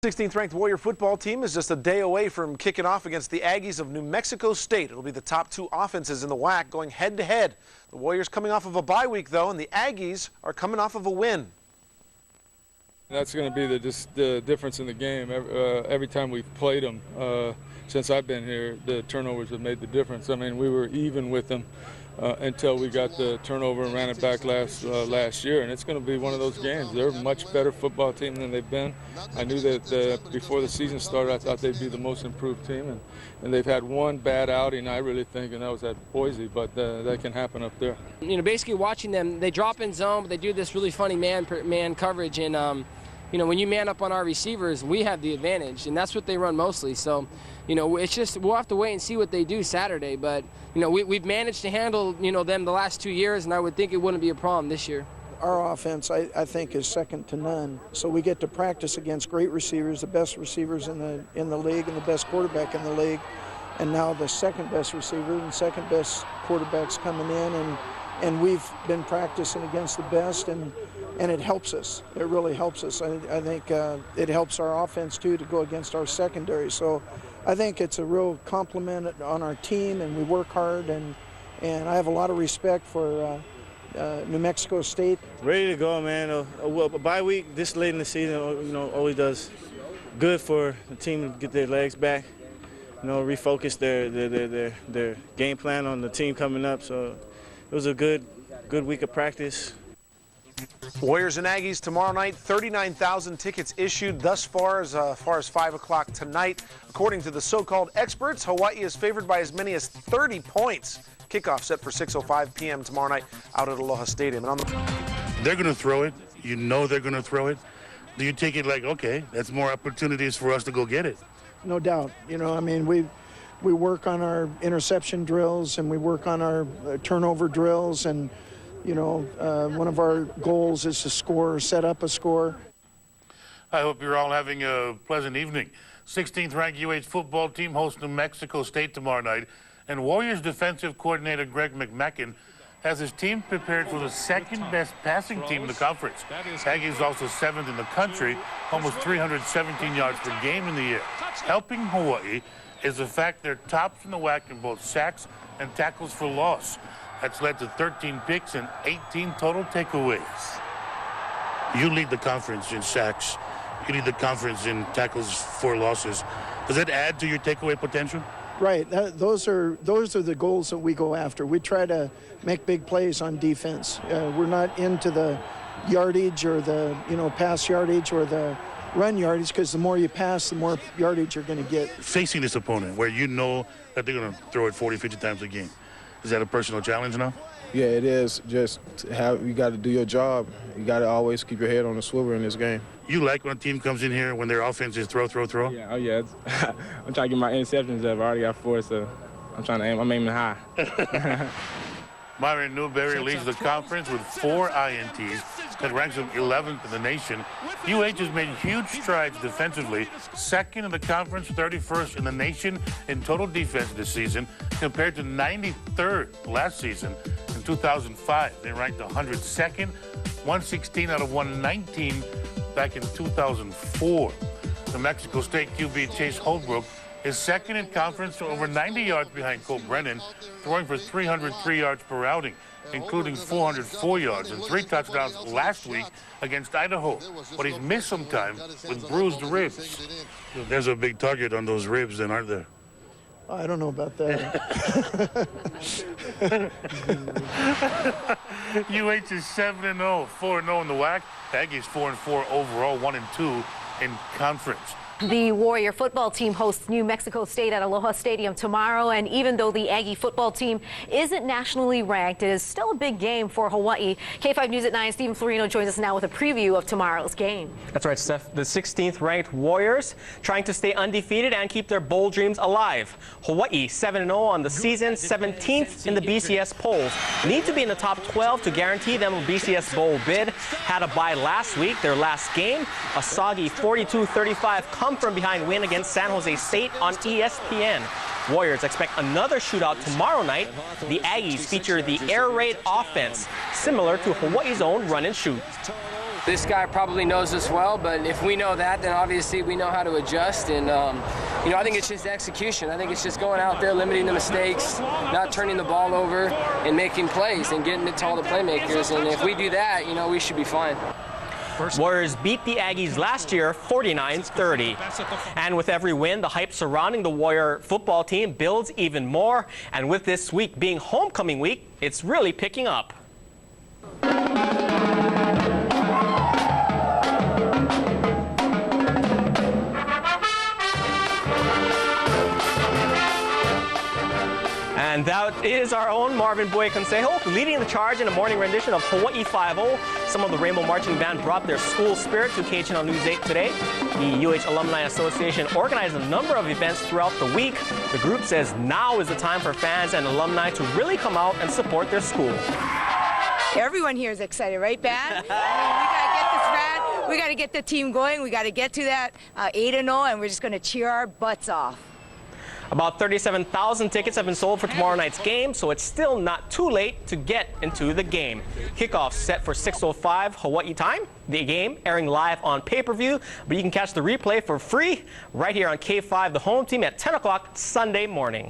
16th ranked Warrior football team is just a day away from kicking off against the Aggies of New Mexico State. It'll be the top two offenses in the WAC going head-to-head. The Warriors coming off of a bye week, though, and the Aggies are coming off of a win. That's going to be the difference in the game. Every time we've played them since I've been here, the turnovers have made the difference. I mean, we were even with them until we got the turnover and ran it back last year, and it's going to be one of those games. They're a much better football team than they've been. I knew that before the season started, I thought they'd be the most improved team, and they've had one bad outing, I really think, and that was at Boise, but that can happen up there. You know, basically watching them, they drop in zone, but they do this really funny man coverage, and you know, when you man up on our receivers, we have the advantage, and that's what they run mostly. So, you know, it's just we'll have to wait and see what they do Saturday. But, you know, we've managed to handle, you know, them the last 2 years, and I would think it wouldn't be a problem this year. Our offense, I think, is second to none. So we get to practice against great receivers, the best receivers in the league, and the best quarterback in the league. And now the second best receiver and second best quarterbacks coming in, and we've been practicing against the best, and it helps us. It really helps us. I think it helps our offense, too, to go against our secondary. So I think it's a real compliment on our team, and we work hard, and I have a lot of respect for New Mexico State. Ready to go, man. A bye week this late in the season, you know, always does good for the team to get their legs back, you know, refocus their game plan on the team coming up. So it was a good week of practice. Warriors and Aggies tomorrow night. 39,000 tickets issued thus far as 5 o'clock tonight. According to the so-called experts, Hawaii is favored by as many as 30 points. Kickoff set for 6:05 p.m. tomorrow night out at Aloha Stadium. And they're going to throw it. You know they're going to throw it. Do you take it like, okay, that's more opportunities for us to go get it? No doubt. You know, I mean, we work on our interception drills, and we work on our turnover drills, and you know, one of our goals is to score, set up a score. I hope you're all having a pleasant evening. 16th ranked UH football team hosts New Mexico State tomorrow night, and Warriors defensive coordinator Greg McMackin has his team prepared for the second best passing team in the conference. Aggies also 7th in the country, almost 317 yards per game in the year. Helping Hawaii is the fact they're tops in the WAC in both sacks and tackles for loss. That's led to 13 picks and 18 total takeaways. You lead the conference in sacks. You lead the conference in tackles for losses. Does that add to your takeaway potential? Right. Those are the goals that we go after. We try to make big plays on defense. We're not into the yardage or the pass yardage or the run yardage, because the more you pass, the more yardage you're going to get. Facing this opponent where you know that they're going to throw it 40, 50 times a game. Is that a personal challenge now? Yeah, it is. Just you got to do your job. You got to always keep your head on the swivel in this game. You like when a team comes in here when their offense is throw? Yeah, oh yeah. I'm trying to get my interceptions up. I already got 4, so I'm aiming high. Myron Newberry leads the conference with 4 INTs. That ranks him 11th in the nation. UH has made huge strides defensively, 2nd in the conference, 31st in the nation in total defense this season, compared to 93rd last season. In 2005, they ranked 102nd, 116 out of 119 back in 2004. The Mexico State QB Chase Holbrook is 2nd in conference to over 90 yards behind Cole Brennan, throwing for 303 yards per outing, including 404 yards and 3 touchdowns last week against Idaho. But he's missed some time with bruised ribs. There's a big target on those ribs then, aren't there? I don't know about that. UH is 7-0, 4-0 in the WAC. Aggies 4-4 overall, 1-2 in conference. The Warrior football team hosts New Mexico State at Aloha Stadium tomorrow, and even though the Aggie football team isn't nationally ranked, it is still a big game for Hawaii. K5 News at 9, Stephen Florino joins us now with a preview of tomorrow's game. That's right, Steph. The 16th ranked Warriors trying to stay undefeated and keep their bowl dreams alive. Hawaii 7-0 on the season, 17th in the BCS polls. Need to be in the top 12 to guarantee them a BCS bowl bid. Had a bye last week, their last game, a soggy 42-35 from behind win against San Jose State on ESPN. Warriors expect another shootout tomorrow night. The Aggies feature the air raid offense, similar to Hawaii's own run and shoot. this guy probably knows us well, but if we know that, then obviously we know how to adjust. And, you know, I think it's just execution. I think it's just going out there, limiting the mistakes, not turning the ball over, and making plays and getting it to all the playmakers. And if we do that, you know, we should be fine. Warriors beat the Aggies last year 49-30. And with every win, the hype surrounding the Warrior football team builds even more. And with this week being homecoming week, it's really picking up. And that is our own Marvin Boy Consejo leading the charge in a morning rendition of Hawaii 5-0. Some of the Rainbow Marching Band brought their school spirit to KHNL News 8 today. The UH Alumni Association organized a number of events throughout the week. The group says now is the time for fans and alumni to really come out and support their school. Everyone here is excited, right, band? We gotta get this band. We gotta get the team going. We gotta get to that 8-0, and we're just gonna cheer our butts off. About 37,000 tickets have been sold for tomorrow night's game, so it's still not too late to get into the game. Kickoff set for 6:05 Hawaii time. The game airing live on pay-per-view, but you can catch the replay for free right here on K5, the home team, at 10 o'clock Sunday morning.